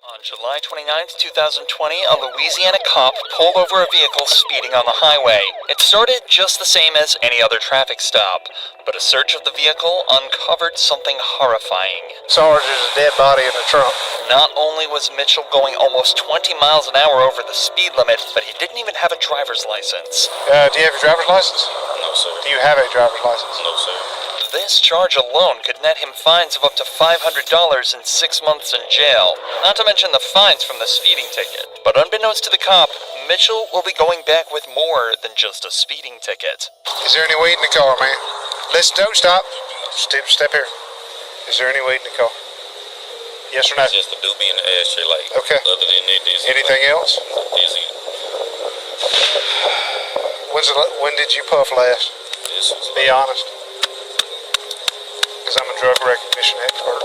On July 29th, 2020, a Louisiana cop pulled over a vehicle speeding on the highway. It started just the same as any other traffic stop, but a search of the vehicle uncovered something horrifying. Sarge, there's a dead body in the trunk. Not only was Mitchell going almost 20 miles an hour over the speed limit, but he didn't even have a driver's license. Do you have your driver's license? No, sir. Do you have a driver's license? No, sir. This charge alone could net him fines of up to $500 and 6 months in jail, not to mention the fines from the speeding ticket. But unbeknownst to the cop, Mitchell will be going back with more than just a speeding ticket. Is there any weed in the car, man? Don't stop. Step here. Is there any weed in the car? Yes or no? Just a doobie in the ashtray, like. Okay. Other than that, anything else? When did you puff last? Be honest. Because I'm a drug recognition expert.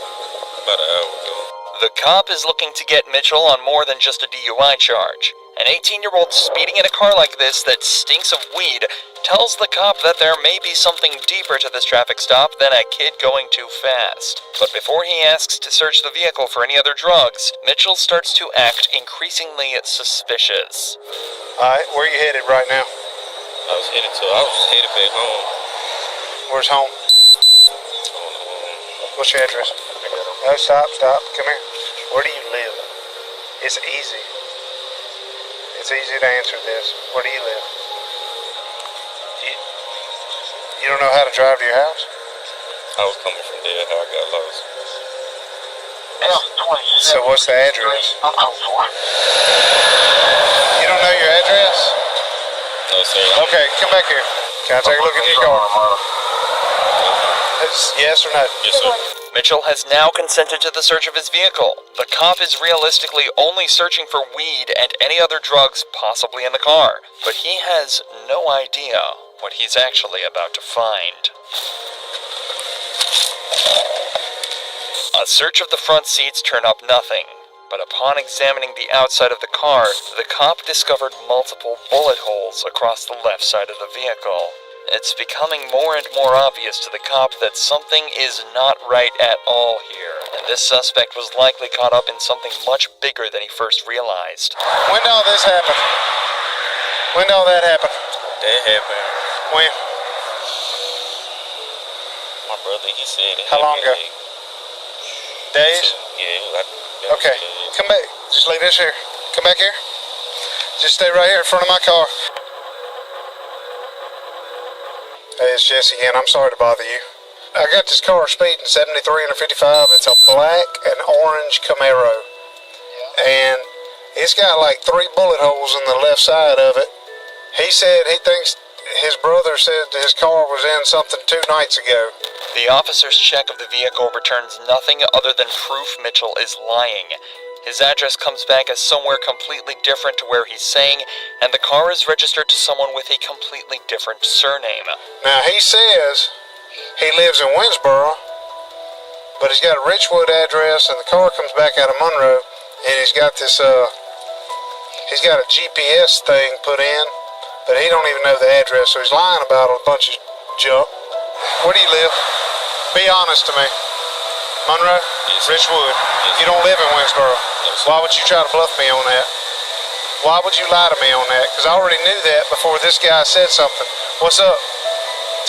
About an hour ago. The cop is looking to get Mitchell on more than just a DUI charge. An 18-year-old speeding in a car like this that stinks of weed tells the cop that there may be something deeper to this traffic stop than a kid going too fast. But before he asks to search the vehicle for any other drugs, Mitchell starts to act increasingly suspicious. Alright, where are you headed right now? I was headed back home. Where's home? What's your address? No, stop. Come here. Where do you live? It's easy. It's easy to answer this. Where do you live? You don't know how to drive to your house? I was coming from there, how I got lost. So what's the address? You don't know your address? No, sir. Okay, come back here. Can I take a look in your car? Yes or no? Yes, sir. Mitchell has now consented to the search of his vehicle. The cop is realistically only searching for weed and any other drugs possibly in the car, but he has no idea what he's actually about to find. A search of the front seats turned up nothing, but upon examining the outside of the car, the cop discovered multiple bullet holes across the left side of the vehicle. It's becoming more and more obvious to the cop that something is not right at all here, and this suspect was likely caught up in something much bigger than he first realized. When did all this happen? When did all that happen? That happened. When? My brother, he said it. How long ago? Days? Yeah. Okay, come back. Just leave this here. Come back here. Just stay right here in front of my car. Hey, it's Jesse again. I'm sorry to bother you. I got this car speeding 73 and a 55. It's a black and orange Camaro. And it's got like 3 bullet holes in the left side of it. He said he thinks his brother said his car was in something 2 nights ago. The officer's check of the vehicle returns nothing other than proof Mitchell is lying. His address comes back as somewhere completely different to where he's saying, and the car is registered to someone with a completely different surname. Now, he says he lives in Winsboro, but he's got a Richwood address, and the car comes back out of Monroe, and he's got this, he's got a GPS thing put in, but he don't even know the address, so he's lying about a bunch of junk. Where do you live? Be honest to me. Monroe? Yes. Richwood. Yes. You don't live in Winsboro. Yes. Why would you try to bluff me on that? Why would you lie to me on that? Because I already knew that before this guy said something. What's up?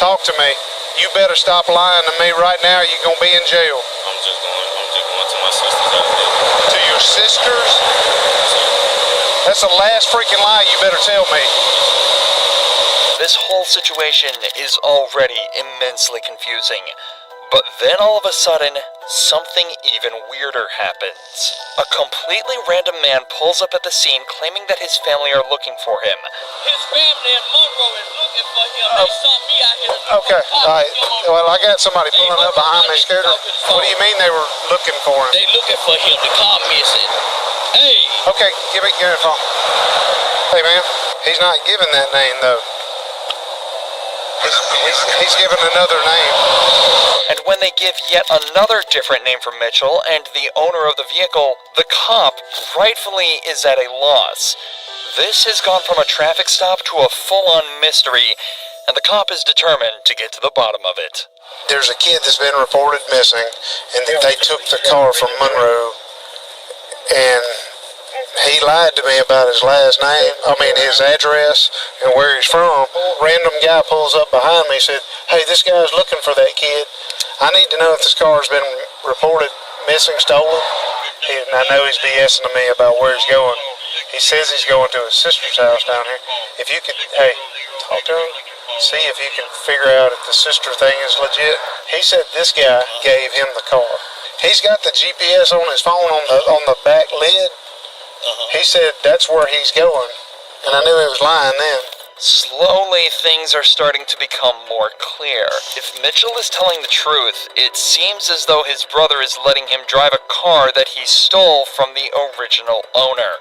Talk to me. You better stop lying to me right now, or you're going to be in jail. I'm just going to my sister's house. To your sister's? That's the last freaking lie you better tell me. This whole situation is already immensely confusing. But then all of a sudden, something even weirder happens. A completely random man pulls up at the scene claiming that his family are looking for him. His family in Monroe is looking for him. They saw me out here. Okay, alright. Well, I got somebody pulling up behind me, Scooter. What do you mean they were looking for him? They looking for him. The car missing. Hey. Okay, give me the phone. Hey, man. He's not giving that name, though. He's given another name. And when they give yet another different name for Mitchell and the owner of the vehicle, the cop rightfully is at a loss. This has gone from a traffic stop to a full-on mystery, and the cop is determined to get to the bottom of it. There's a kid that's been reported missing, and they took the car from Monroe and he lied to me about his last name, his address and where he's from. Random guy pulls up behind me and said, "Hey, this guy's looking for that kid. I need to know if this car's been reported missing, stolen." And I know he's BSing to me about where he's going. He says he's going to his sister's house down here. If you could, hey, talk to him, see if you can figure out if the sister thing is legit. He said this guy gave him the car. He's got the GPS on his phone on the back lid. He said that's where he's going, and I knew he was lying then. Slowly, things are starting to become more clear. If Mitchell is telling the truth, it seems as though his brother is letting him drive a car that he stole from the original owner.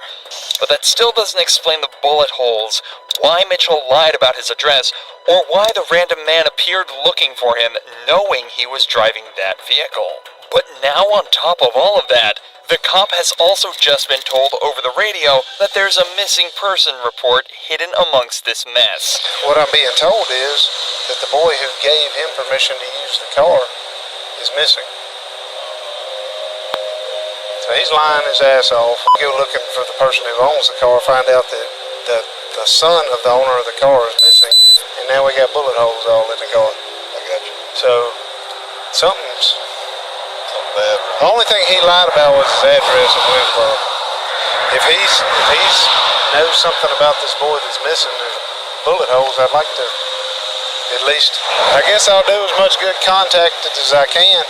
But that still doesn't explain the bullet holes, why Mitchell lied about his address, or why the random man appeared looking for him, knowing he was driving that vehicle. But now, on top of all of that, the cop has also just been told over the radio that there's a missing person report hidden amongst this mess. What I'm being told is that the boy who gave him permission to use the car is missing. So he's lying his ass off. Go looking for the person who owns the car, find out that the son of the owner of the car is missing, and now we got bullet holes all in the car. I got you. So something's... Something bad. The only thing he lied about was his address in Winsboro. If he's knows something about this boy that's missing, there's bullet holes, I'd like to at least, I guess I'll do as much good contact as I can.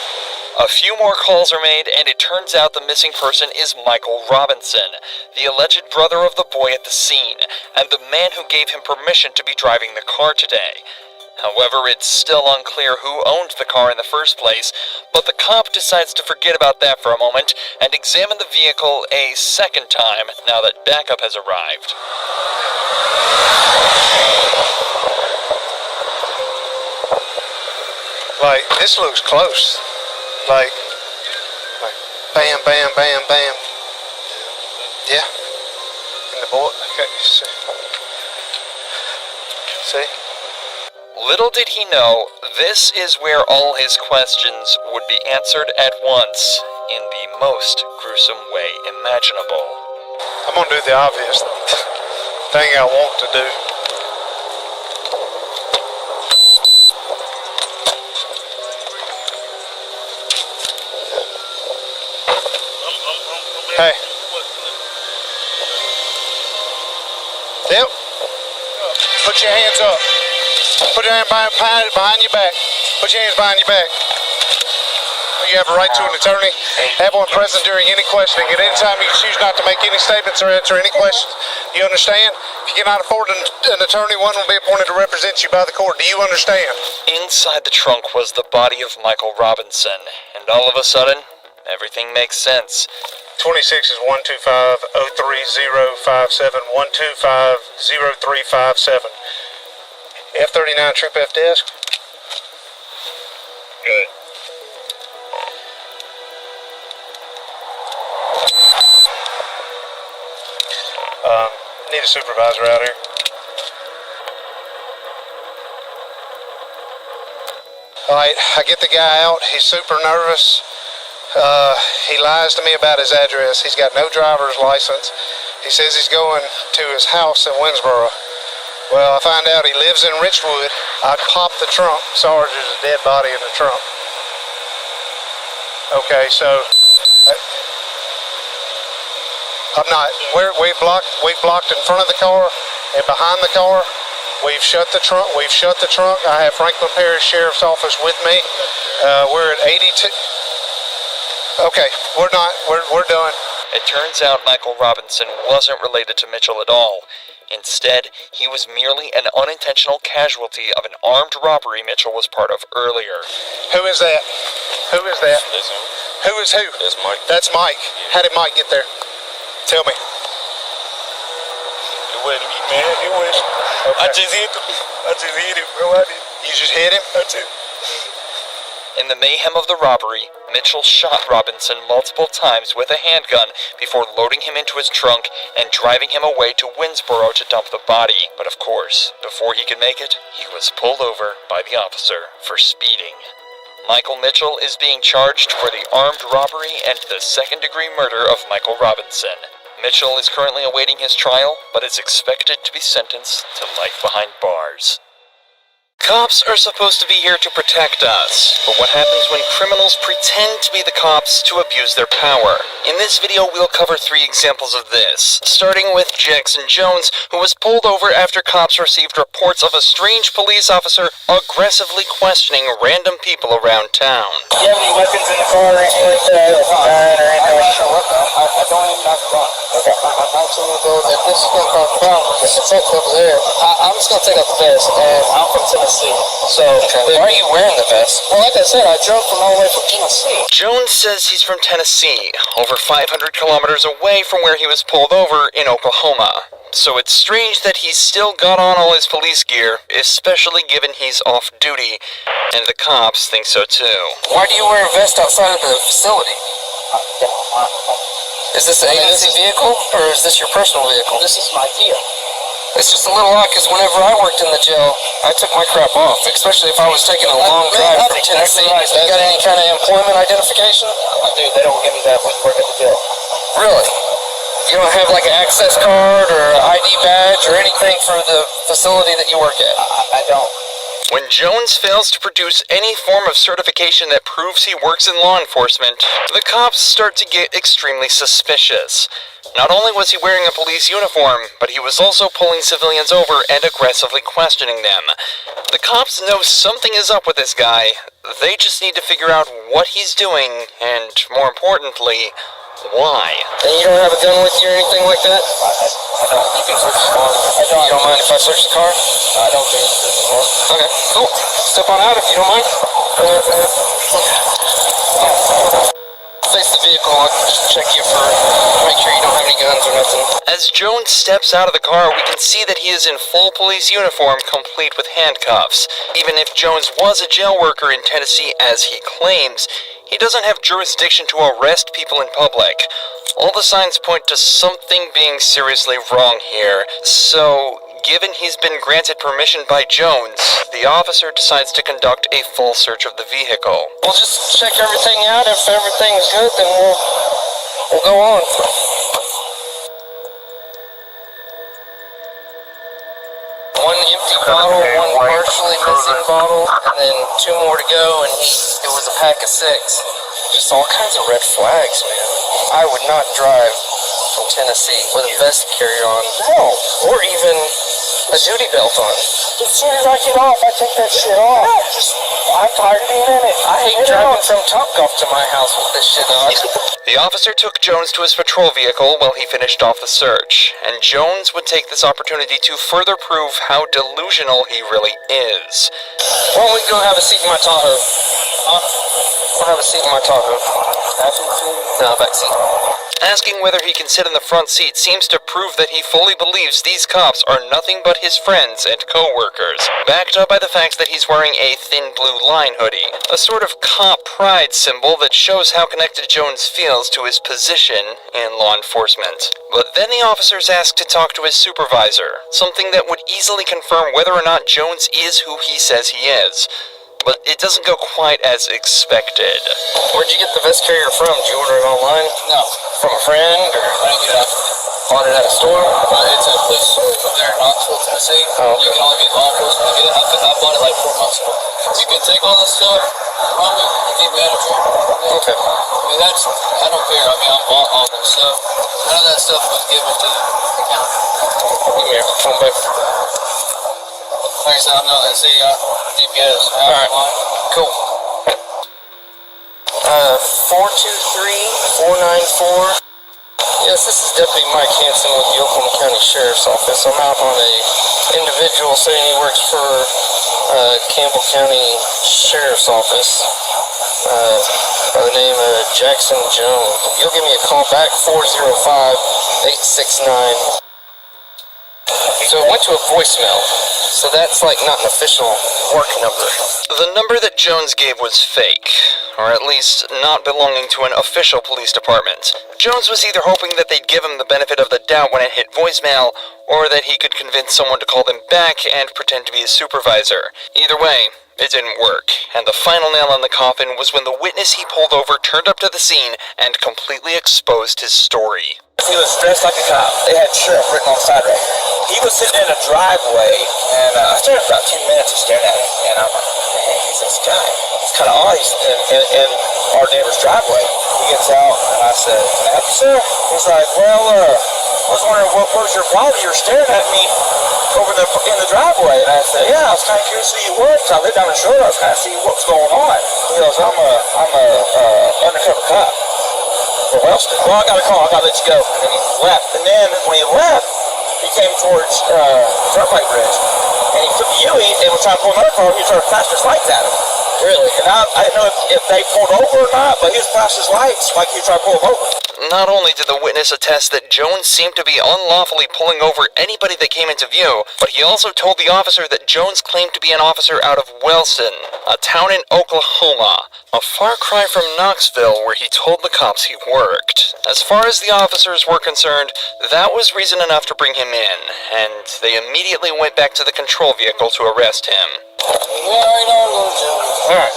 A few more calls are made, and it turns out the missing person is Michael Robinson, the alleged brother of the boy at the scene, and the man who gave him permission to be driving the car today. However, it's still unclear who owned the car in the first place, but the cop decides to forget about that for a moment and examine the vehicle a second time now that backup has arrived. Like, this looks close. Like bam, bam, bam, bam. Yeah. And the boy, okay, see? Little did he know, this is where all his questions would be answered at once, in the most gruesome way imaginable. I'm gonna do the obvious thing I want to do. Hey. Yep. Put your hands up. Put your hand behind your back. Put your hands behind your back. You have a right to an attorney. Have one present during any questioning. At any time you choose not to make any statements or answer any questions. You understand? If you cannot afford an attorney, one will be appointed to represent you by the court. Do you understand? Inside the trunk was the body of Michael Robinson, and all of a sudden, everything makes sense. 26 is 125-03057, 125-0357. F39 Troop F desk. Good. Need a supervisor out here. Alright, I get the guy out. He's super nervous. He lies to me about his address. He's got no driver's license. He says he's going to his house in Winsboro. Well, I find out he lives in Richwood. I pop the trunk. Sarge, there's a dead body in the trunk. Okay, so I'm not. We've blocked in front of the car and behind the car. We've shut the trunk. I have Franklin Parish Sheriff's Office with me. We're at 82. Okay, we're done. It turns out Michael Robinson wasn't related to Mitchell at all. Instead, he was merely an unintentional casualty of an armed robbery Mitchell was part of earlier. Who is that? Who is that? Listen, Who is who? that's Mike. That's Mike. How did Mike get there? Tell me. It wasn't me, man. It was. Okay. I just hit him, bro. I did. You just hit him? That's it. In the mayhem of the robbery, Mitchell shot Robinson multiple times with a handgun before loading him into his trunk and driving him away to Winsboro to dump the body. But of course, before he could make it, he was pulled over by the officer for speeding. Michael Mitchell is being charged for the armed robbery and the second-degree murder of Michael Robinson. Mitchell is currently awaiting his trial, but is expected to be sentenced to life behind bars. Cops are supposed to be here to protect us, but what happens when criminals pretend to be the cops to abuse their power? In this video, we'll cover 3 examples of this, starting with Jackson Jones, who was pulled over after cops received reports of a strange police officer aggressively questioning random people around town. Do you have any weapons in the car or anything like that? Or gun or anything like that? I don't even have a gun. Okay. I'm actually going to go, if this is going to cause a problem, the detective over there, I'm just going to take off the vest, and I'm from Tennessee. So, why are you wearing the vest? Well, like I said, I drove from all the way from Tennessee. Jones says he's from Tennessee, over 500 kilometers away from where he was pulled over in Oklahoma. So it's strange that he's still got on all his police gear, especially given he's off duty, and the cops think so too. Why do you wear a vest outside of the facility? Is this an agency vehicle, or is this your personal vehicle? This is my vehicle. It's just a little odd, because whenever I worked in the jail, I took my crap off, especially if I was taking a long drive from Tennessee. You got any kind of employment identification? I do. They don't give me that when you work at the jail. Really? You don't have like an access card or an ID badge or anything for the facility that you work at? I don't. When Jones fails to produce any form of certification that proves he works in law enforcement, the cops start to get extremely suspicious. Not only was he wearing a police uniform, but he was also pulling civilians over and aggressively questioning them. The cops know something is up with this guy. They just need to figure out what he's doing, and more importantly, why. And you don't have a gun with you or anything like that? I don't. You can search the car. You don't mind if I search the car? I don't think it's search the car. Okay, cool. Step on out if you don't mind. Face the vehicle, I'll just check you for, make sure you don't have any guns or nothing. As Jones steps out of the car, we can see that he is in full police uniform, complete with handcuffs. Even if Jones was a jail worker in Tennessee, as he claims, he doesn't have jurisdiction to arrest people in public. All the signs point to something being seriously wrong here, so given he's been granted permission by Jones, the officer decides to conduct a full search of the vehicle. We'll just check everything out. If everything's good, then we'll go on. One empty bottle, one partially missing bottle, and then 2 more to go, and it was a pack of 6. Just all kinds of red flags, man. I would not drive from Tennessee with a vest carried on. No. Or even a duty belt on. As soon as I get off, I take that shit off. I'm tired of being in it. I hate driving from Topgolf to my house with this shit on. The officer took Jones to his patrol vehicle while he finished off the search, and Jones would take this opportunity to further prove how delusional he really is. Why don't we go have a seat in my Tahoe? Huh? We'll have a seat in my Tahoe. No, back seat. Asking whether he can sit in the front seat seems to prove that he fully believes these cops are nothing but his friends and co-workers, backed up by the fact that he's wearing a thin blue line hoodie, a sort of cop pride symbol that shows how connected Jones feels to his position in law enforcement. But then the officers ask to talk to his supervisor, something that would easily confirm whether or not Jones is who he says he is. But it doesn't go quite as expected. Where'd you get the vest carrier from? Did you order it online? No. From a friend? Or I didn't get it. Bought it at a store? It's a police store up there in Knoxville, Tennessee. Oh, okay. You can only get law enforcement to get it. I bought it like 4 months ago. You can take all this stuff, run it, and keep it out of here. Okay. I mean, I don't care. I mean, I bought all this stuff. None of that stuff was given to the county. Give me your phone back. Like I said, I'm not, see, DPS. Alright, cool. 423-494. Yes, this is Deputy Mike Hansen with the Oklahoma County Sheriff's Office. I'm out on a individual saying he works for Campbell County Sheriff's Office by the name of Jackson Jones. You'll give me a call back, 405-869. So it went to a voicemail. So that's like not an official work number. The number that Jones gave was fake, or at least not belonging to an official police department. Jones was either hoping that they'd give him the benefit of the doubt when it hit voicemail, or that he could convince someone to call them back and pretend to be his supervisor. Either way, It didn't work, and the final nail in the coffin was when the witness he pulled over turned up to the scene and completely exposed his story. He was dressed like a cop. They had sheriff written on the side right here. He was sitting in a driveway, and I stared for about 10 minutes and stared at him, and I'm like, man, he's this guy. It's kind of odd. He's in our neighbor's driveway. He gets out, and I said, can I help you, sir? He's like, well, I was wondering, what was your problem? You were staring at me over in the driveway. And I said, yeah, I was kind of curious who you were, because I lived down the shore. I was kind of seeing what was going on. He goes, I'm a undercover cop. Well, I got a call. I got to let you go. And he left. And then when he left, he came towards Turnpike Bridge, and he took the U-E and was trying to pull another car. He started flashing his lights at him. Really? And I didn't know if they pulled over or not, but he was flashing his lights like he was trying to pull him over. Not only did the witness attest that Jones seemed to be unlawfully pulling over anybody that came into view, but he also told the officer that Jones claimed to be an officer out of Wilson, a town in Oklahoma, a far cry from Knoxville where he told the cops he worked. As far as the officers were concerned, that was reason enough to bring him in, and they immediately went back to the control vehicle to arrest him. Alright,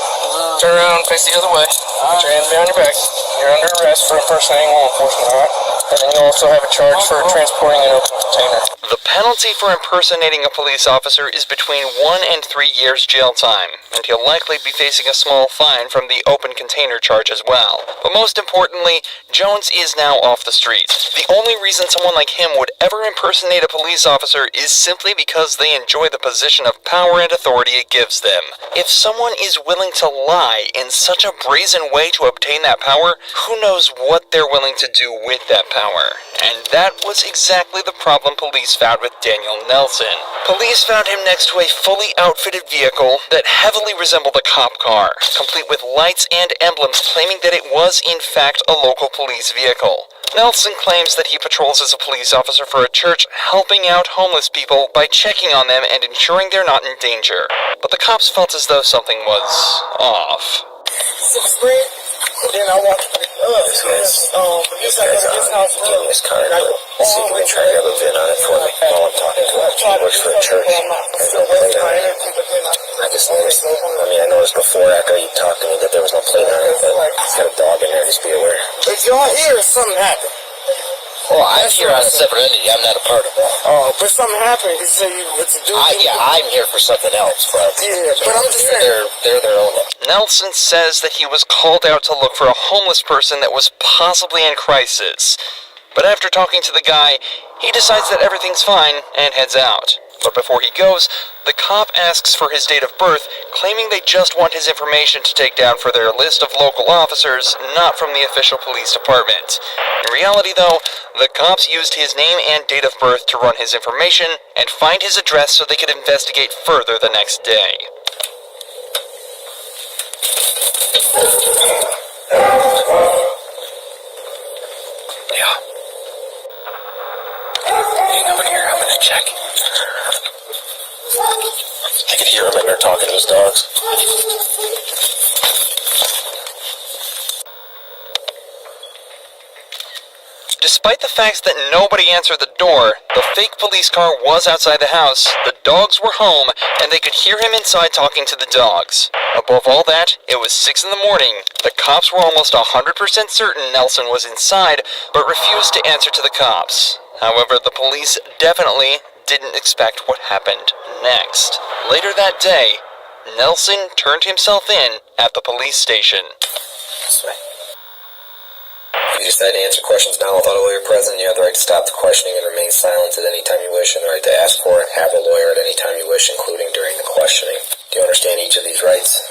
turn around, face the other way. Put your hand behind your back. You're under arrest for impersonating law enforcement, alright? And then you also have a charge for transporting an open container. The penalty for impersonating a police officer is between 1 and 3 years jail time, and he'll likely be facing a small fine from the open container charge as well. But most importantly, Jones is now off the street. The only reason someone like him would ever impersonate a police officer is simply because they enjoy the position of power and authority it gives them. If someone is willing to lie in such a brazen way to obtain that power, who knows what they're willing to do with that power? And that was exactly the problem police found with Daniel Nelson. Police found him next to a fully outfitted vehicle that heavily resembled a cop car, complete with lights and emblems claiming that it was in fact a local police vehicle. Nelson claims that he patrols as a police officer for a church, helping out homeless people by checking on them and ensuring they're not in danger. But the cops felt as though something was off. And then I walked up, this guy's getting his car, but see if you can try to have a VIN on it for me while I'm talking to him. He works for a church. There's no plate on it. I just noticed, I noticed before, after you talked to me, that there was no plate on it, but he's got a dog in there, just be aware. If y'all here, something happened. Well, I'm here on a separate entity. I'm not a part of that. Oh, but something happened. You say you what to do. I'm here for something else, but yeah, but I'm just saying. They're their own. Nelson says that he was called out to look for a homeless person that was possibly in crisis. But after talking to the guy, he decides that everything's fine and heads out. But before he goes, the cop asks for his date of birth, claiming they just want his information to take down for their list of local officers, not from the official police department. In reality, though, the cops used his name and date of birth to run his information and find his address so they could investigate further the next day. Yeah. Hang over here. I'm gonna check. I could hear him in there talking to his dogs. Despite the fact that nobody answered the door, the fake police car was outside the house, the dogs were home, and they could hear him inside talking to the dogs. Above all that, it was 6 in the morning. The cops were almost 100% certain Nelson was inside, but refused to answer to the cops. However, the police definitely didn't expect what happened next. Later that day, Nelson turned himself in at the police station. This way. If you decide to answer questions now without a lawyer present, you have the right to stop the questioning and remain silent at any time you wish, and the right to ask for it, have a lawyer at any time you wish, including during the questioning. Do you understand each of these rights?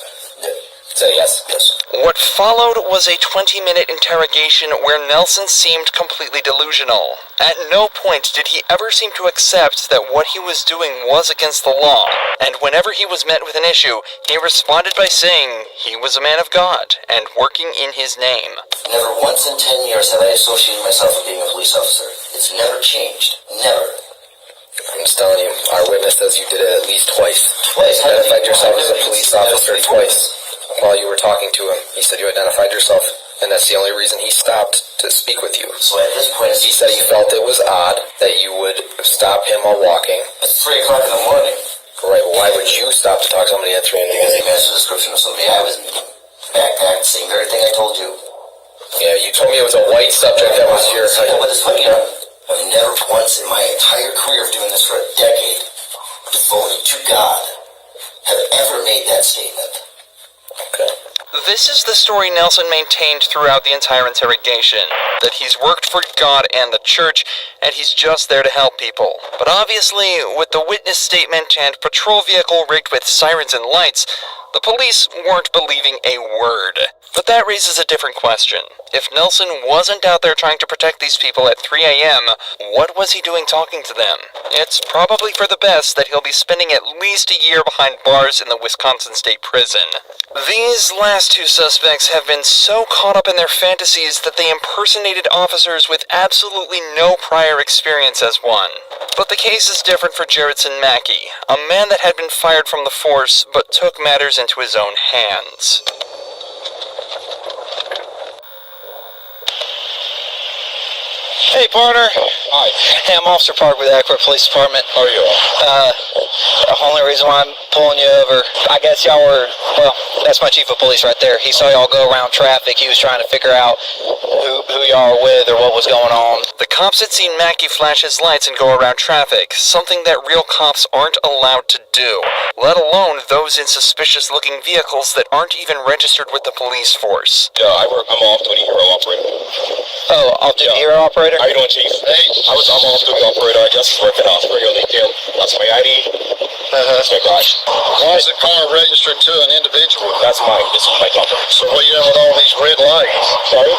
Say yes. Yes. What followed was a 20-minute interrogation where Nelson seemed completely delusional. At no point did he ever seem to accept that what he was doing was against the law, and whenever he was met with an issue, he responded by saying he was a man of God and working in his name. Never once in 10 years have I associated myself with being a police officer. It's never changed. Never. I'm just telling you, our witness says you did it at least twice. Twice? You identified yourself as a police officer twice. While you were talking to him, he said you identified yourself, and that's the only reason he stopped to speak with you. So at this point, he said he felt it was odd that you would stop him while walking. It's 3 o'clock in the morning. Right, well, why would you stop to talk to somebody at 3 a.m? Because he matched the description of somebody I was meeting. Backpack, same very thing I told you. Yeah, you told me it was a white subject that was your... Yeah, but it's funny, I've never once in my entire career of doing this for a decade, devoted to God, have ever made that statement. Okay. This is the story Nelson maintained throughout the entire interrogation, that he's worked for God and the church, and he's just there to help people. But obviously, with the witness statement and patrol vehicle rigged with sirens and lights, the police weren't believing a word. But that raises a different question. If Nelson wasn't out there trying to protect these people at 3 a.m., what was he doing talking to them? It's probably for the best that he'll be spending at least a year behind bars in the Wisconsin State Prison. These last two suspects have been so caught up in their fantasies that they impersonated officers with absolutely no prior experience as one. But the case is different for Jaredson Mackey, a man that had been fired from the force but took matters into his own hands. Hey, partner. Hi. Hey, I'm Officer Park with the Akron Police Department. How are you? The only reason why I'm pulling you over, I guess y'all were, well, that's my chief of police right there. He saw y'all go around traffic. He was trying to figure out who y'all were with or what was going on. The cops had seen Mackey flash his lights and go around traffic, something that real cops aren't allowed to do, let alone those in suspicious-looking vehicles that aren't even registered with the police force. Yeah, I'm off-duty hero operator. Oh, off-duty hero operator? How you doing, Chief? Hey, I'm off-duty operator. I just working off for your detail. That's my ID. That's my badge. Why is the car registered to an individual? That's mine. This is my company. So what are you doing with all these red lights? Sorry?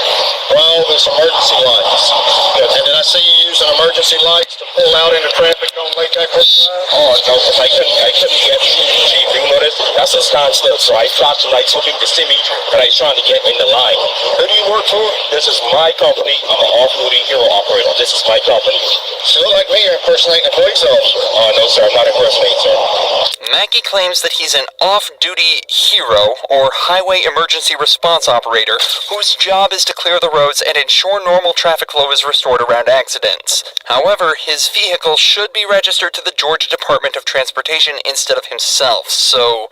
Why all these emergency lights? Yes. And did I see you using emergency lights to pull out into traffic on Lake Akron? Oh, no, I couldn't get Chief. You notice? That's a standstill. So I flashed the lights so people could see me, but I was trying to get in the line. Who do you work for? This is my company. I'm an off-duty hero operator. This is my company. So you look like me, you're impersonating a police officer. Oh, no, sir. I'm not impersonating, sir. Mackey claims that he's an off-duty hero, or highway emergency response operator, whose job is to clear the roads and ensure normal traffic flow is restored around accidents. However, his vehicle should be registered to the Georgia Department of Transportation instead of himself, so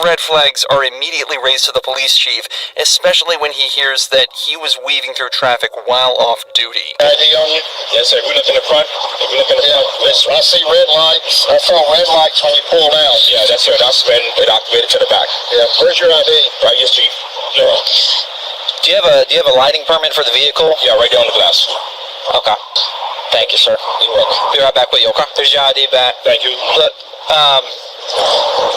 red flags are immediately raised to the police chief, especially when he hears that he was weaving through traffic while off-duty. ID on you? Yes, sir. We look in the front. If we look in the front. Yeah, I see red lights. I saw red lights when you pulled out. Yeah, that's sir. That's when it activated to the back. Yeah, where's your ID? Right, yes, Chief. No. Do you have a lighting permit for the vehicle? Yeah, right there on the glass. Okay. Thank you, sir. You're welcome. Be right back with you, okay? There's your ID back. Thank you. Look,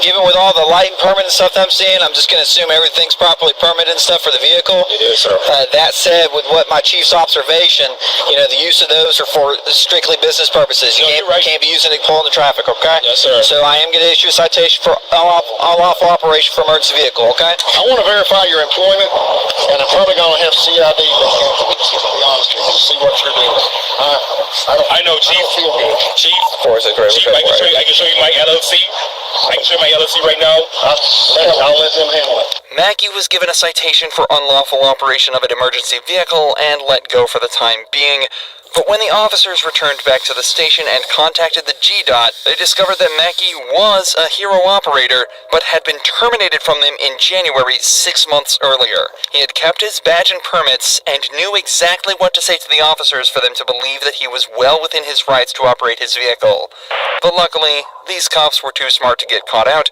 given with all the lighting permit and stuff that I'm seeing, I'm just going to assume everything's properly permitted and stuff for the vehicle. It is, sir. That said, with what my chief's observation, the use of those are for strictly business purposes. You can't be using it to pull in the traffic, okay? Yes, sir. So I am going to issue a citation for unlawful operation for emergency vehicle, okay? I want to verify your employment, and I'm probably going to have CID look into this, to be honest with you, see what you're doing. I know, Chief. Chief, Chief, I can show you my LLC. I can show you my LLC right now. I'll let them handle it. Mackey was given a citation for unlawful operation of an emergency vehicle and let go for the time being. But when the officers returned back to the station and contacted the GDOT, they discovered that Mackey was a hero operator, but had been terminated from them in January 6 months earlier. He had kept his badge and permits, and knew exactly what to say to the officers for them to believe that he was well within his rights to operate his vehicle. But luckily, these cops were too smart to get caught out,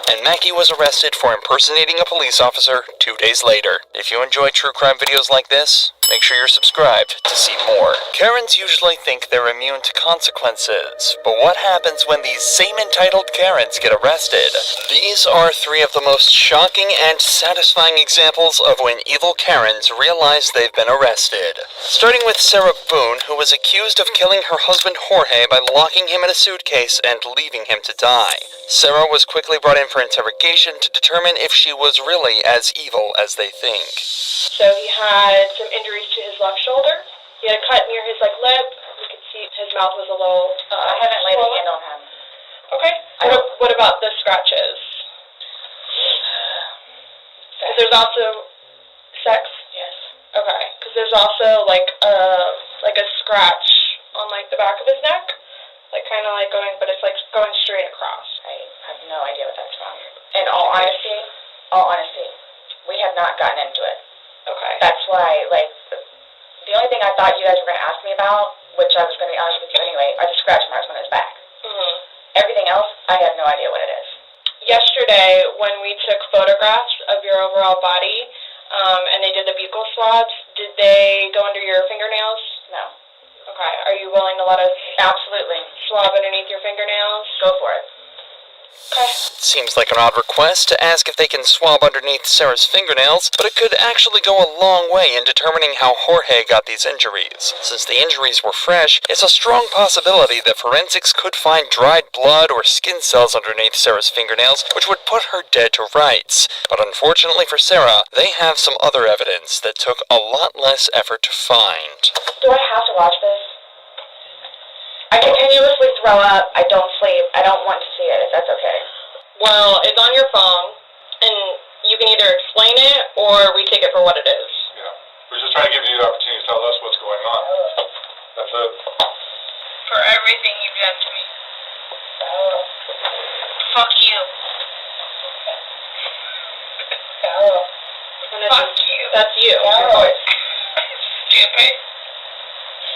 and Mackey was arrested for impersonating a police officer 2 days later. If you enjoy true crime videos like this, make sure you're subscribed to see more. Karens usually think they're immune to consequences, but what happens when these same entitled Karens get arrested? These are 3 of the most shocking and satisfying examples of when evil Karens realize they've been arrested. Starting with Sarah Boone, who was accused of killing her husband Jorge by locking him in a suitcase and leaving him to die. Sarah was quickly brought in for interrogation to determine if she was really as evil as they think. So he had some injuries to his left shoulder. He had a cut near his lip. You could see his mouth was a little I haven't laid a swollen. hand on him. Okay. What about the scratches? Because there's also sex. Yes. Okay. Because there's also like a scratch on the back of his neck. Like, kind of like going, but it's like going straight across. I have no idea what that's from. In all honesty, we have not gotten into it. Okay. That's why, like, the only thing I thought you guys were going to ask me about, which I was going to be honest with you anyway, are the scratch marks on his back. Mm-hmm. Everything else, I have no idea what it is. Yesterday, when we took photographs of your overall body, and they did the buccal swabs, did they go under your fingernails? No. Okay. Are you willing to let us Absolutely. swab underneath your fingernails? Go for it. Okay. Seems like an odd request to ask if they can swab underneath Sarah's fingernails, but it could actually go a long way in determining how Jorge got these injuries. Since the injuries were fresh, it's a strong possibility that forensics could find dried blood or skin cells underneath Sarah's fingernails, which would put her dead to rights. But unfortunately for Sarah, they have some other evidence that took a lot less effort to find. Do I have to watch this? I continuously throw up. I don't sleep. I don't want to see it, if that's okay. Well, it's on your phone, and you can either explain it or we take it for what it is. Yeah. We're just trying to give you the opportunity to tell us what's going on. That's it. For everything you've done to me. Fuck you. Fuck you. That's you. Your voice. Stupid.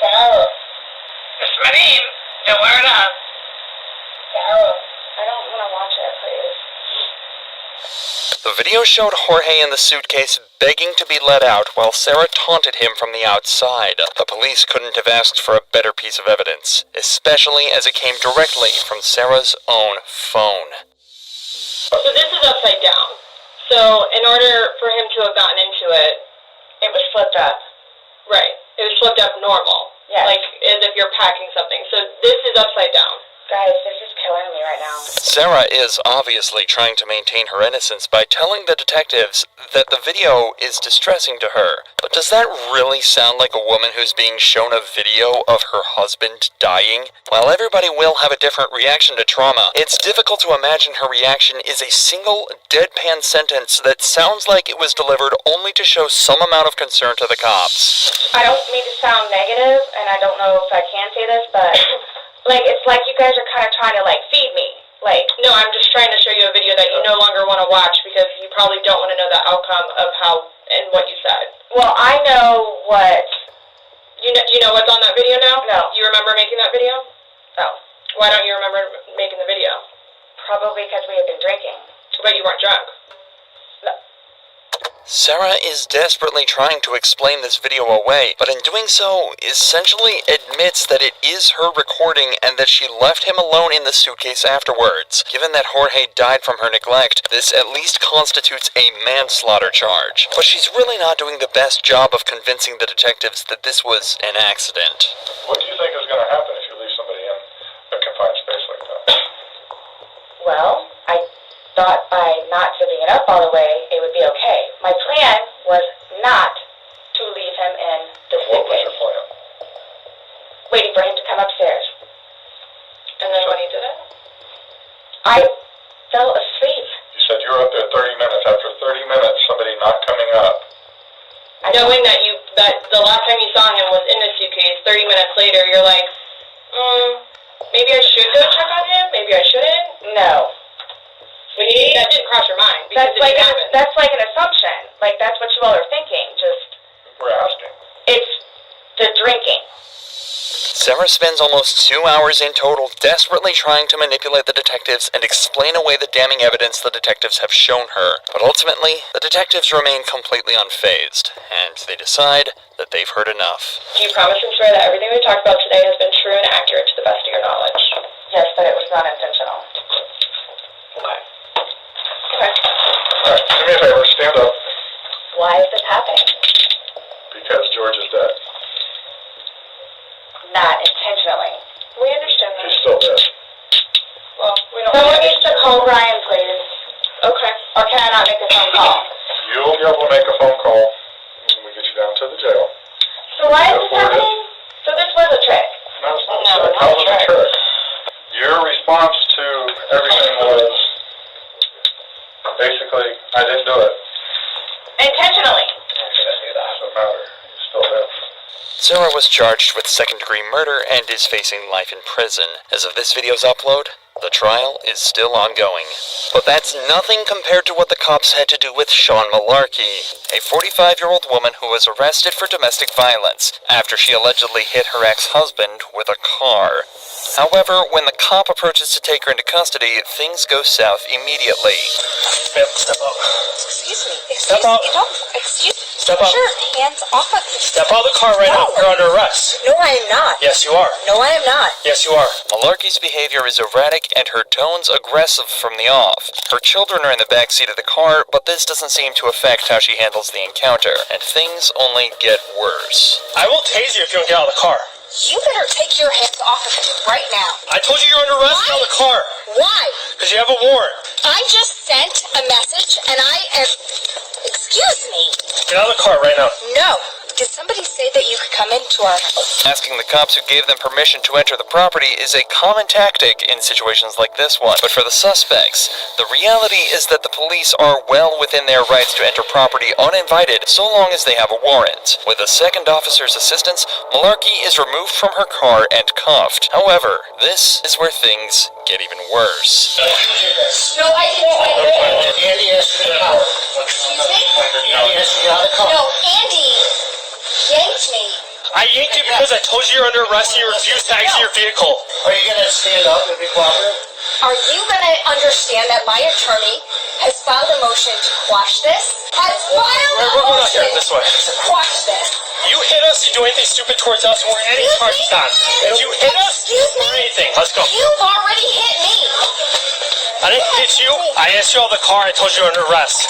That's my name. Don't wear it up. I don't want to watch it, please. The video showed Jorge in the suitcase begging to be let out while Sarah taunted him from the outside. The police couldn't have asked for a better piece of evidence, especially as it came directly from Sarah's own phone. So this is upside down. So in order for him to have gotten into it, It was flipped up. right, it was flipped up normal. Yes. Like as if you're packing something. So this is upside down. Guys, this is killing me right now. Sarah is obviously trying to maintain her innocence by telling the detectives that the video is distressing to her. But does that really sound like a woman who's being shown a video of her husband dying? While everybody will have a different reaction to trauma, it's difficult to imagine her reaction is a single deadpan sentence that sounds like it was delivered only to show some amount of concern to the cops. I don't mean to sound negative, and I don't know if I can say this, but like it's like you guys are kind of trying to like feed me. Like, No, I'm just trying to show you a video that you no longer want to watch because you probably don't want to know the outcome of how and what you said. well, I know what. You know what's on that video now? No. You remember making that video? Oh, Why don't you remember making the video? probably because we had been drinking. But you weren't drunk. Sarah is desperately trying to explain this video away, but in doing so, essentially admits that it is her recording and that she left him alone in the suitcase afterwards. Given that Jorge died from her neglect, this at least constitutes a manslaughter charge. But she's really not doing the best job of convincing the detectives that this was an accident. What do you think is going to happen if you leave somebody in a confined space like that? Well, I thought by not zipping it up all the way, it would be okay. My plan was not to leave him in the What was suitcase, your plan? waiting for him to come upstairs. And then when he did it? I fell asleep. You said you were up there 30 minutes. After 30 minutes, somebody not coming up. Knowing that the last time you saw him was in the suitcase, 30 minutes later, you're like, maybe I should go check on him? Maybe I shouldn't? No. That didn't cross your mind because That's it like didn't happen. that's like an assumption. Like that's what you all are thinking. Just We're asking. it's the drinking. Sarah spends almost 2 hours in total desperately trying to manipulate the detectives and explain away the damning evidence the detectives have shown her. But ultimately, the detectives remain completely unfazed, and they decide that they've heard enough. Do you promise and swear that everything we talked about today has been true and accurate to the best of your knowledge? Yes, but it was not intentional. Okay. All right, do me a favor. Stand up. Why is this happening? Because George is dead. Not intentionally. We understand He's that. still dead. Well, we don't Someone needs to call Ryan, please. Okay. Or can I not make a phone call? You'll be able to make a phone call when we get you down to the jail. So why is Yes, this where it happening? So this was a trick. No, it's not No, a trick. it's How not a was it a trick. trick? Your response to everything was basically, I didn't do it. Intentionally. Doesn't matter. He's still dead. Sarah was charged with second-degree murder and is facing life in prison. As of this video's upload, the trial is still ongoing. But that's nothing compared to what the cops had to do with Sean Malarkey, a 45-year-old woman who was arrested for domestic violence after she allegedly hit her ex-husband with a car. However, when the cop approaches to take her into custody, things go south immediately. Ma'am, step up. Excuse me. Step up. No, excuse me. Step up. Sure, hands off of me. Step out of the car right now. You're under arrest. No, I am not. Yes, you are. No, I am not. Yes, you are. Malarkey's behavior is erratic and her tones aggressive from the off. Her children are in the back seat of the car, but this doesn't seem to affect how she handles the encounter, and things only get worse. I will tase you if you don't get out of the car. You better take your hands off of me right now. I told you you're under arrest. Get out of the car. Why? Because you have a warrant. I just sent a message and I am... Excuse me. Get out of the car right now. No. Did somebody say that you could come into our... Asking the cops who gave them permission to enter the property is a common tactic in situations like this one. But for the suspects, the reality is that the police are well within their rights to enter property uninvited so long as they have a warrant. With a second officer's assistance, Malarkey is removed from her car and cuffed. However, this is where things get even worse. No, I didn't. Andy asked you to get out. Excuse me? Andy asked you to get out of the car. No, Andy yanked me. I yanked you because I told you you're under arrest and you refused to exit your vehicle. Are you going to stand up and be cooperative? Are you going to understand that my attorney has filed a motion to quash this? We're not here. This way. To quash this. You hit us, you do anything stupid towards us, and we're getting charged on. If you hit us, or anything, let's go. You've already hit me. I didn't hit you. I asked you out of the car. I told you you're under arrest.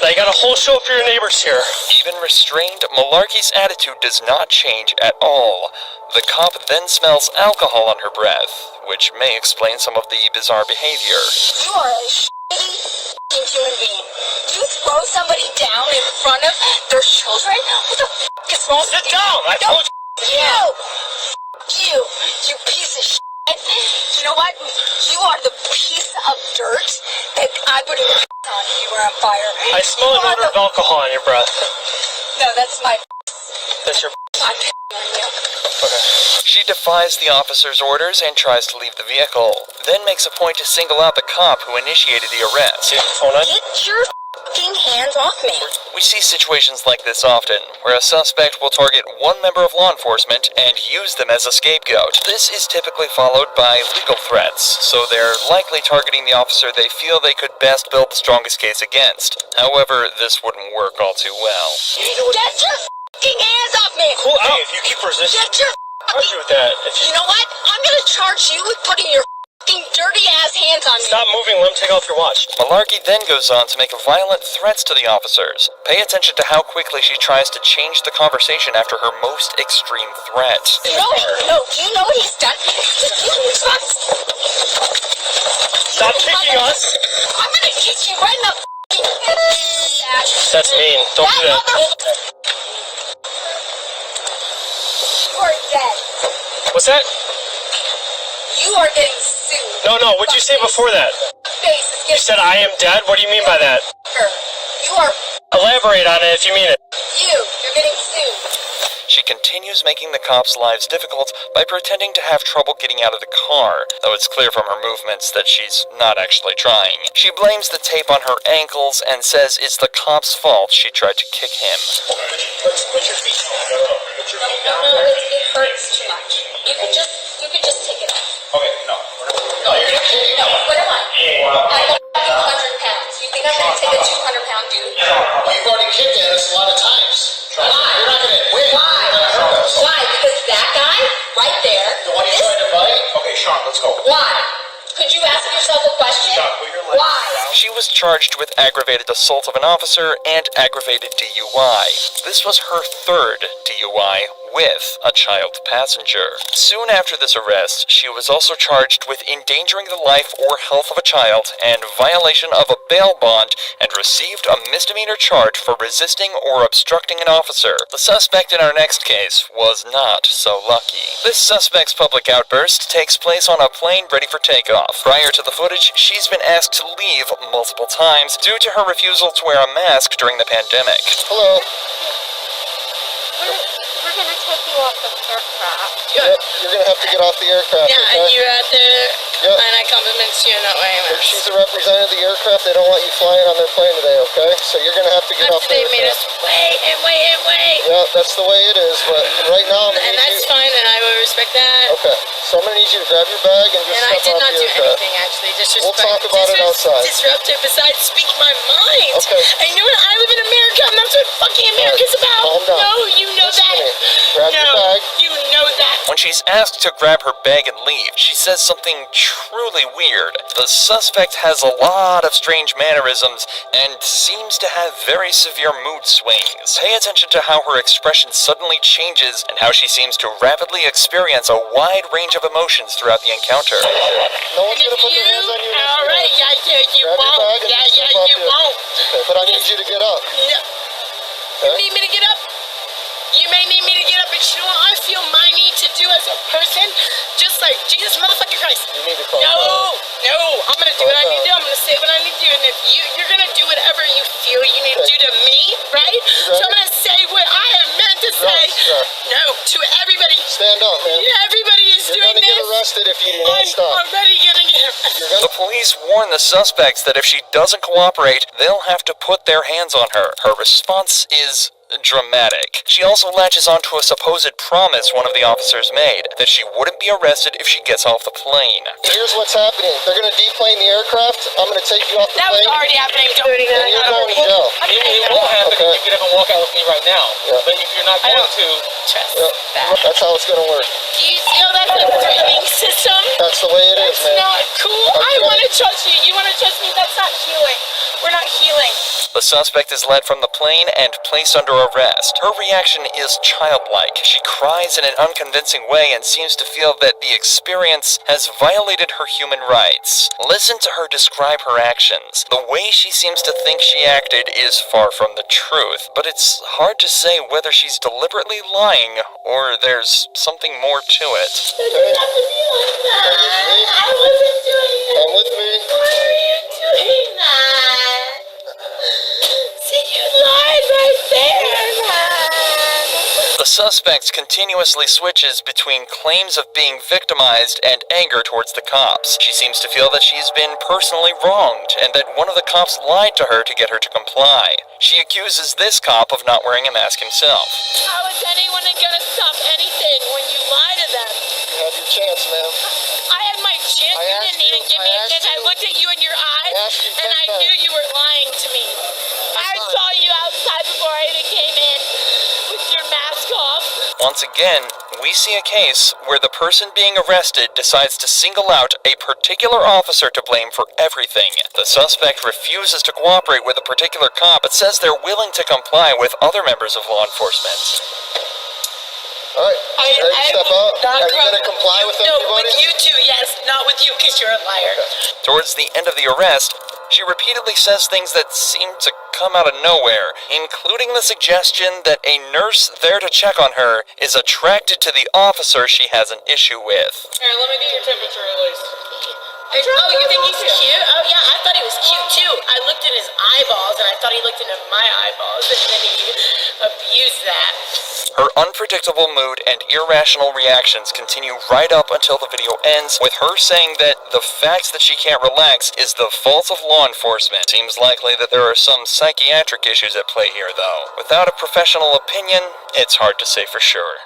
Now you got a whole show for your neighbors here. Even restrained, Malarkey's attitude does not change at all. The cop then smells alcohol on her breath, which may explain some of the bizarre behavior. You are a shitty human being. You throw somebody down in front of their children? What the f*** is wrong with you? Sit down! I told you. You piece of shit. You know what? You are the piece of dirt that I would have on if you were on fire. I smell an odor of alcohol on your breath. No, that's my... That's your... I'm pissing on you. Okay. She defies the officer's orders and tries to leave the vehicle, then makes a point to single out the cop who initiated the arrest. See your phone on? Get your f***ing hands off me. We see situations like this often, where a suspect will target one member of law enforcement and use them as a scapegoat. This is typically followed by legal threats, so they're likely targeting the officer they feel they could best build the strongest case against. However, this wouldn't work all too well. Get your f***ing hands off me. Cool out. If you keep resisting, Get your charge you with that. You know what? I'm gonna charge you with putting your f***ing dirty-ass hands on me. Stop moving. Let him take off your watch. Malarkey then goes on to make violent threats to the officers. Pay attention to how quickly she tries to change the conversation after her most extreme threat. Do you know what he's done? Excuse me, Stop kicking us. I'm gonna kick you right in the f***ing ass. That's mean. Don't do that. You are dead. What's that? You are getting sued. No. What'd you say before that? Face is You said I am dead? What do you mean by that? You are... Elaborate on it if you mean it. You're getting sued. She continues making the cops' lives difficult by pretending to have trouble getting out of the car, though it's clear from her movements that she's not actually trying. She blames the tape on her ankles and says it's the cop's fault she tried to kick him. Put your feet down. No, it hurts too much. You could just take it off. Okay, no. No, you're gonna kick me. No, what am I? I'm 100 pounds. You think I'm gonna take a 200-pound dude? You've already kicked at us a lot of times. Why? You're not gonna win. Why? You're gonna hurt us. Why? Because that guy right there. The one you tried to bite? Okay, Sean, let's go. Why? Could you ask yourself a question? Sean, put your legs Why? down. She was charged with aggravated assault of an officer and aggravated DUI. This was her third DUI with a child passenger. Soon after this arrest, she was also charged with endangering the life or health of a child and violation of a bail bond and received a misdemeanor charge for resisting or obstructing an officer. The suspect in our next case was not so lucky. This suspect's public outburst takes place on a plane ready for takeoff. Prior to the footage, she's been asked to leave multiple times due to her refusal to wear a mask during the pandemic. Hello. gonna take you off the aircraft. Yep, you're gonna have to get off the aircraft. Yeah, okay? and you had to, Yep. and I compliment you in that way. If she's a representative of the aircraft, they don't want you flying on their plane today, okay? So you're gonna have to get off the They aircraft. made us wait and wait and wait. Yeah, that's the way it is, but right now I'm gonna And need that's you... fine, and I will respect that. Okay, so I'm gonna need you to grab your bag and just And I step did off not the do aircraft. anything, actually. We'll talk about it outside. Disruptive, besides speak my mind. Okay. And you know what? I live in America, and that's what fucking America's about. Calm down. No, you know Listen that. to me. Grab your bag. You know that. When she's asked to grab her bag and leave, she says something truly weird. The suspect has a lot of strange mannerisms and seems to have very severe mood swings. Pay attention to how her expression suddenly changes and how she seems to rapidly experience a wide range of emotions throughout the encounter. No one's gonna put their hands on you. All right, yeah, you Grab your won't. bag and Yeah, just yeah, step off you the- won't. Okay, but I need you to get up. No. You need me to get up? You may need me to get up, but you know what I feel my need to do as a person? Just like Jesus motherfucking Christ. You need to calm No, down. no, I'm gonna do what I need to do. I'm gonna say what I need to do, and if you're gonna do whatever you feel you need to do to me, right? So I'm gonna say what I am meant to say. No, to everybody. Stand up, man. Everybody is You're doing gonna this. get arrested if you do not stop. I'm already gonna get arrested. The police warn the suspects that if she doesn't cooperate, they'll have to put their hands on her. Her response is dramatic. She also latches onto a supposed promise one of the officers made, that she wouldn't be arrested if she gets off the plane. Here's what's happening. They're gonna deplane the aircraft. I'm gonna take you off the That was plane. already happening. Don't do And you're going to jail. It won't happen Okay. if you get up and walk out with me right now. Yeah. But if you're not going to, trust Yep. that. That's how it's gonna work. Do you feel that's a threatening system? That's the way it is, It's man. not cool. I Okay. want to trust you. You want to trust me? That's not healing. We're not healing. The suspect is led from the plane and placed under arrest. Her reaction is childlike. She cries in an unconvincing way and seems to feel that the experience has violated her human rights. Listen to her describe her actions. The way she seems to think she acted is far from the truth, but it's hard to say whether she's deliberately lying or there's something more to it. It doesn't have to be like that. I wasn't doing it. Come with me. Why are you doing that? See, you lied right there, man. The suspect continuously switches between claims of being victimized and anger towards the cops. She seems to feel that she's been personally wronged and that one of the cops lied to her to get her to comply. She accuses this cop of not wearing a mask himself. How is anyone gonna stop anything when you lie to them? You had your chance, ma'am. I had my chance. I You asked didn't even you- give I me a asked chance. I you- looked at you in your eyes, asked you and I 10 knew you were lying to me. I saw you outside before I even came in with your mask off. Once again, we see a case where the person being arrested decides to single out a particular officer to blame for everything. The suspect refuses to cooperate with a particular cop, but says they're willing to comply with other members of law enforcement. All right. Ready to step out? Are you gonna comply with No, everybody? with you two, yes. Not with you, because you're a liar. Towards the end of the arrest, she repeatedly says things that seem to come out of nowhere, including the suggestion that a nurse there to check on her is attracted to the officer she has an issue with. Here, let me get your temperature at least. Oh, you think he's cute? Oh, yeah, I thought he was cute, too. I looked in his eyeballs, and I thought he looked into my eyeballs, and then he abused that. Her unpredictable mood and irrational reactions continue right up until the video ends, with her saying that the fact that she can't relax is the fault of law enforcement. Seems likely that there are some psychiatric issues at play here, though. Without a professional opinion, it's hard to say for sure.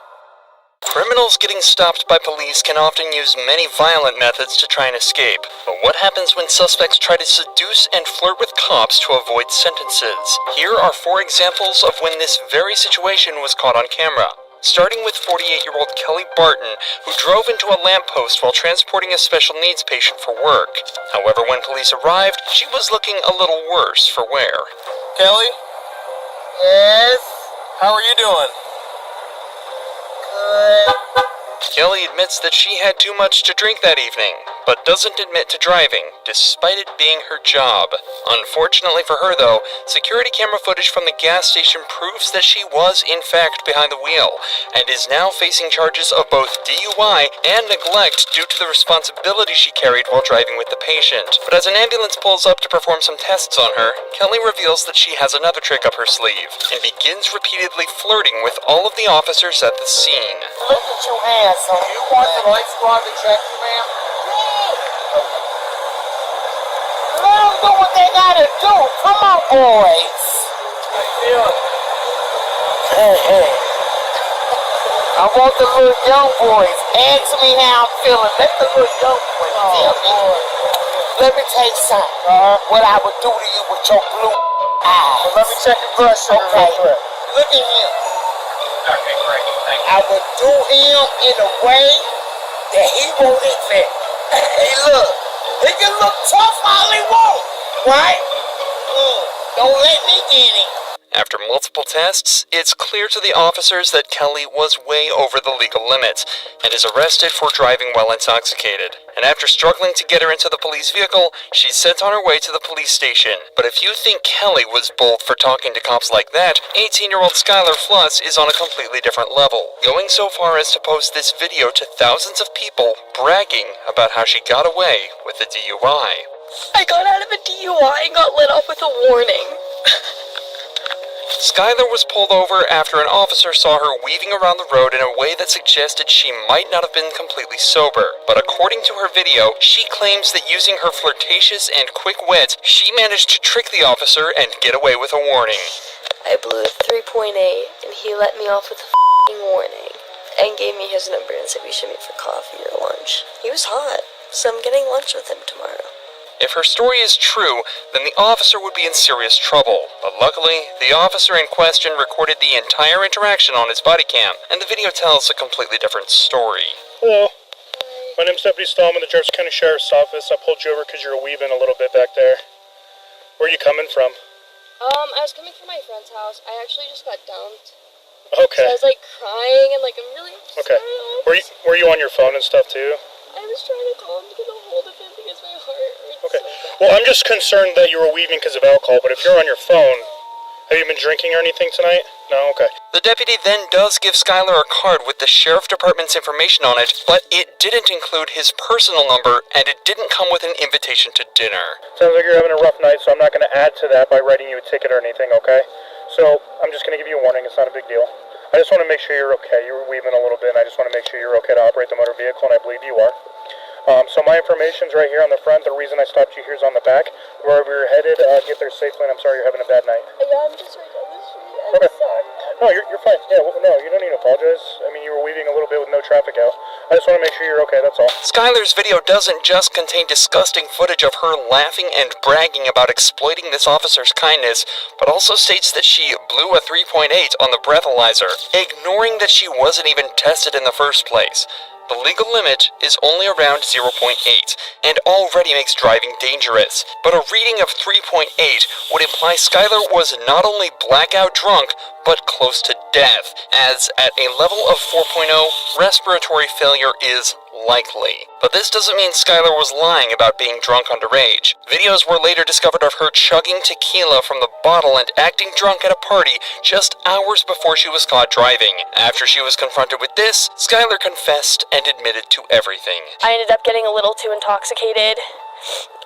Criminals getting stopped by police can often use many violent methods to try and escape. But what happens when suspects try to seduce and flirt with cops to avoid sentences? Here are 4 examples of when this very situation was caught on camera. Starting with 48-year-old Kelly Barton, who drove into a lamppost while transporting a special needs patient for work. However, when police arrived, she was looking a little worse for wear. Kelly, Yes? how are you doing? Kelly admits that she had too much to drink that evening, but doesn't admit to driving, despite it being her job. Unfortunately for her, though, security camera footage from the gas station proves that she was, in fact, behind the wheel, and is now facing charges of both DUI and neglect due to the responsibility she carried while driving with the patient. But as an ambulance pulls up to perform some tests on her, Kelly reveals that she has another trick up her sleeve, and begins repeatedly flirting with all of the officers at the scene. Look at you, asshole. You want the right squad to check you, ma'am? Let them do what they gotta do. Come on, boys. Hey. I want the little young boys. Ask me how I'm feeling. Let the little young boys tell me. Let me tell you something. What I would do to you with your blue eyes. Let me check your blood sugar real quick. Look at him. Okay, great. Thank you. I would do him in a way that he won't expect. Hey, look. He can look tough all he wants, right? Don't let me get him. After multiple tests, it's clear to the officers that Kelly was way over the legal limits, and is arrested for driving while intoxicated. And after struggling to get her into the police vehicle, she's sent on her way to the police station. But if you think Kelly was bold for talking to cops like that, 18-year-old Skylar Fluss is on a completely different level, going so far as to post this video to thousands of people, bragging about how she got away with a DUI. I got out of a DUI and got let off with a warning. Skylar was pulled over after an officer saw her weaving around the road in a way that suggested she might not have been completely sober. But according to her video, she claims that using her flirtatious and quick wit, she managed to trick the officer and get away with a warning. I blew a 3.8 and he let me off with a f***ing warning. And gave me his number and said we should meet for coffee or lunch. He was hot, so I'm getting lunch with him tomorrow. If her story is true, then the officer would be in serious trouble. But luckily, the officer in question recorded the entire interaction on his body cam, and the video tells a completely different story. Hello. My name's Deputy Stallman, the Jefferson County Sheriff's Office. I pulled you over because you were weaving a little bit back there. Where are you coming from? I was coming from my friend's house. I actually just got dumped. Okay. So I was like crying and like I'm really Okay. Were you on your phone and stuff too? I was trying to call him to get a hold of him because my heart hurts. Okay. So bad. Well, I'm just concerned that you were weaving because of alcohol, but if you're on your phone, have you been drinking or anything tonight? No? Okay. The deputy then does give Skylar a card with the sheriff department's information on it, but it didn't include his personal number, and it didn't come with an invitation to dinner. Sounds like you're having a rough night, so I'm not going to add to that by writing you a ticket or anything, okay? So, I'm just going to give you a warning. It's not a big deal. I just want to make sure you're okay. You were weaving a little bit, and I just want to make sure you're okay to operate the motor vehicle, and I believe you are. So my information's right here on the front. The reason I stopped you here is on the back. Wherever you're headed, get there safely, and I'm sorry you're having a bad night. Yeah, I'm just right down the street. I'm Okay. sorry. No, you're fine. Yeah, well, no, you don't need to apologize. I mean, you were weaving a little bit with no traffic out. I just want to make sure you're okay, that's all. Skylar's video doesn't just contain disgusting footage of her laughing and bragging about exploiting this officer's kindness, but also states that she blew a 3.8 on the breathalyzer, ignoring that she wasn't even tested in the first place. The legal limit is only around 0.8, and already makes driving dangerous. But a reading of 3.8 would imply Skylar was not only blackout drunk, but close to death, as at a level of 4.0, respiratory failure is likely. But this doesn't mean Skylar was lying about being drunk underage. Videos were later discovered of her chugging tequila from the bottle and acting drunk at a party just hours before she was caught driving. After she was confronted with this, Skylar confessed and admitted to everything. I ended up getting a little too intoxicated.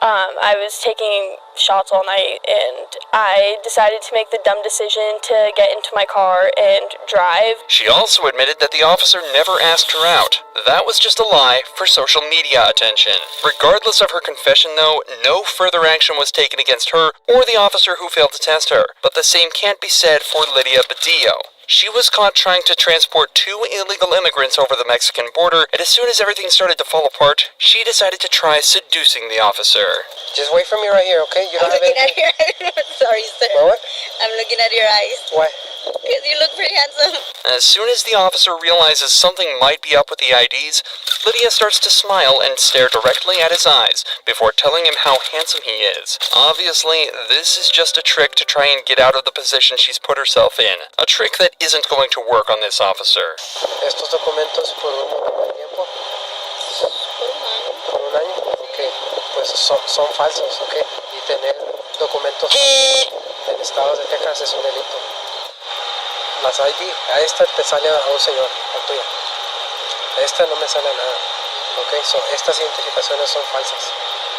I was taking shots all night, and I decided to make the dumb decision to get into my car and drive. She also admitted that the officer never asked her out. That was just a lie for social media attention. Regardless of her confession, though, no further action was taken against her or the officer who failed to test her. But the same can't be said for Lydia Badillo. She was caught trying to transport 2 illegal immigrants over the Mexican border, and as soon as everything started to fall apart, she decided to try seducing the officer. Just wait for me right here, okay? You don't I'm have looking anything? at your Sorry, sir. What? I'm looking at your eyes. Why? Because you look pretty handsome. As soon as the officer realizes something might be up with the IDs, Lydia starts to smile and stare directly at his eyes before telling him how handsome he is. Obviously, this is just a trick to try and get out of the position she's put herself in. A trick that isn't going to work on this officer. Estos documentos por un tiempo. Por un año. Por un año. son falsos, ¿ok? Y tener documentos en estados de Texas es un delito. Las ID, a esta te sale a un señor, a tuya. A esta no me sale nada, ¿ok? So, estas identificaciones son falsas,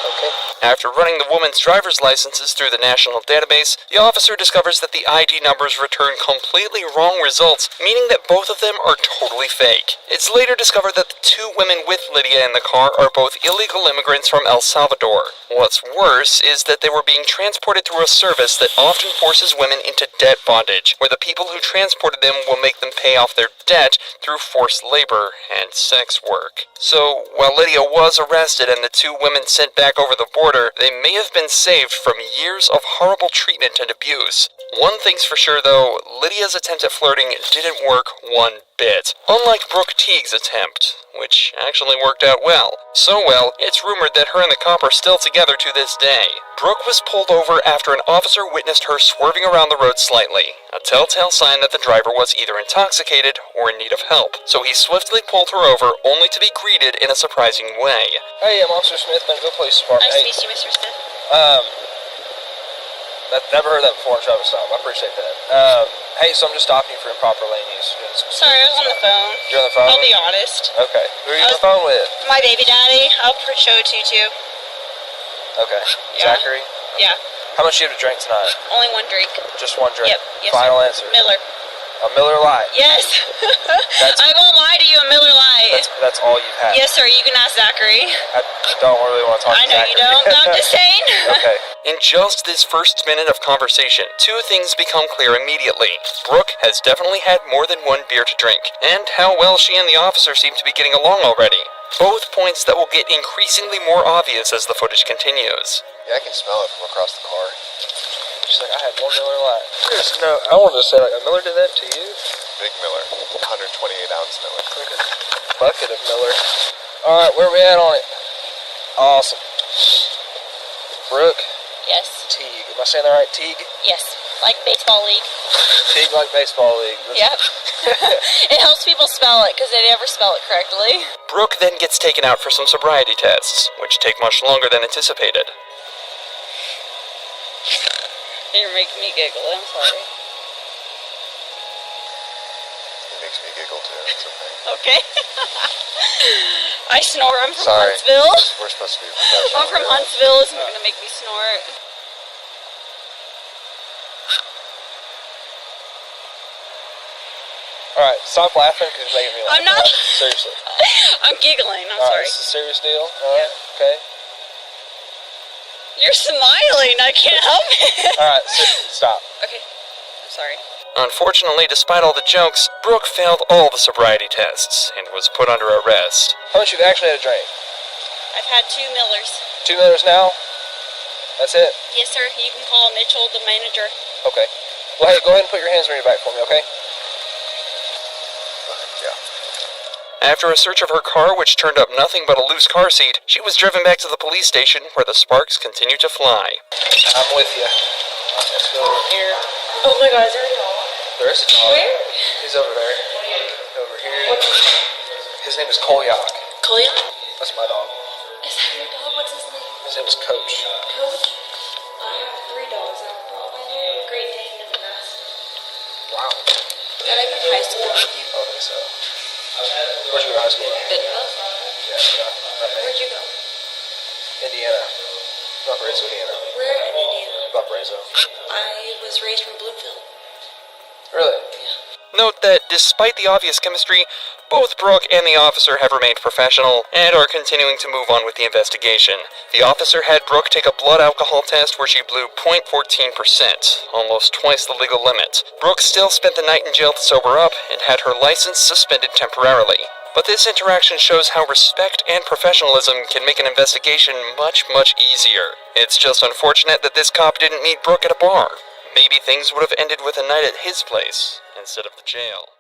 ¿ok? After running the woman's driver's licenses through the national database, the officer discovers that the ID numbers return completely wrong results, meaning that both of them are totally fake. It's later discovered that the two women with Lydia in the car are both illegal immigrants from El Salvador. What's worse is that they were being transported through a service that often forces women into debt bondage, where the people who transported them will make them pay off their debt through forced labor and sex work. So, while Lydia was arrested and the two women sent back over the border, they may have been saved from years of horrible treatment and abuse. One thing's for sure though, Lydia's attempt at flirting didn't work one bit. Unlike Brooke Teague's attempt, which actually worked out well. So well, it's rumored that her and the cop are still together to this day. Brooke was pulled over after an officer witnessed her swerving around the road slightly, a telltale sign that the driver was either intoxicated or in need of help. So he swiftly pulled her over, only to be greeted in a surprising way. Hey, I'm Officer Smith, Bentonville Police Department. Nice to meet you, Mr. Smith. Never heard that before in a traffic stop. I appreciate that. Hey, so I'm just stopping you for improper lane use. Sorry, I was on the phone. You're on the phone? I'll be honest. Okay. Who are you on the phone with? My baby daddy. I'll show it to you, too. Okay. Yeah. Zachary? Yeah. How much do you have to drink tonight? Only one drink. Just one drink? Yep. Yes, Final sir. answer? Miller. A Miller Lite? Yes. I won't lie to you, a Miller Lite. That's all you've had? Yes, sir. You can ask Zachary. I don't really want to talk to I know Zachary. you don't, but I'm just saying. Okay. In just this first minute of conversation, two things become clear immediately. Brooke has definitely had more than one beer to drink, and how well she and the officer seem to be getting along already. Both points that will get increasingly more obvious as the footage continues. Yeah, I can smell it from across the car. She's like, I had one Miller Lite. No, I wanted to say, like, a Miller did that to you? Big Miller, 128-ounce Miller. Like a bucket of Miller. Alright, where we at on it? Awesome. Brooke? Yes. Teague. Am I saying that right? Teague? Yes. Like baseball league. Teague like baseball league. Yep. It helps people spell it, because they never spell it correctly. Brooke then gets taken out for some sobriety tests, which take much longer than anticipated. You're making me giggle, I'm sorry. It makes me giggle too, it's okay. Okay. I snore, I'm from Sorry. Huntsville. We're supposed to be professional. I'm from Huntsville, it's not gonna make me snort. Alright, stop laughing because you're making me laugh. I'm not. Right? Seriously. I'm giggling, I'm Alright, sorry. this is a serious deal? Alright, okay. You're smiling, I can't help it. Alright, stop. Okay, I'm sorry. Unfortunately, despite all the jokes, Brooke failed all the sobriety tests and was put under arrest. How much you've actually had a drink? I've had 2 Millers. 2 Millers now? That's it? Yes, sir. You can call Mitchell, the manager. Okay. Well, hey, go ahead and put your hands on your back for me, okay? After a search of her car, which turned up nothing but a loose car seat, she was driven back to the police station, where the sparks continued to fly. I'm with you. Let's go over here. Oh my God, is there a dog? There is a dog. Where? He's over there. Over here. His name is Kolyak. Kolyak? That's my dog. Is that your dog? What's his name? His name is Coach. Coach? I have 3 dogs. I brought my Great Dane and the Mastiff. Wow. Did I go to high school with you? I think so. Where'd you go to high school? Bentonville? Yeah. Where'd you go? Indiana. Valparaiso, Indiana. Where in Indiana? Valparaiso. I was raised from Bloomfield. Really? Note that, despite the obvious chemistry, both Brooke and the officer have remained professional and are continuing to move on with the investigation. The officer had Brooke take a blood alcohol test where she blew 0.14%, almost twice the legal limit. Brooke still spent the night in jail to sober up and had her license suspended temporarily. But this interaction shows how respect and professionalism can make an investigation much, much easier. It's just unfortunate that this cop didn't meet Brooke at a bar. Maybe things would have ended with a night at his place instead of the jail.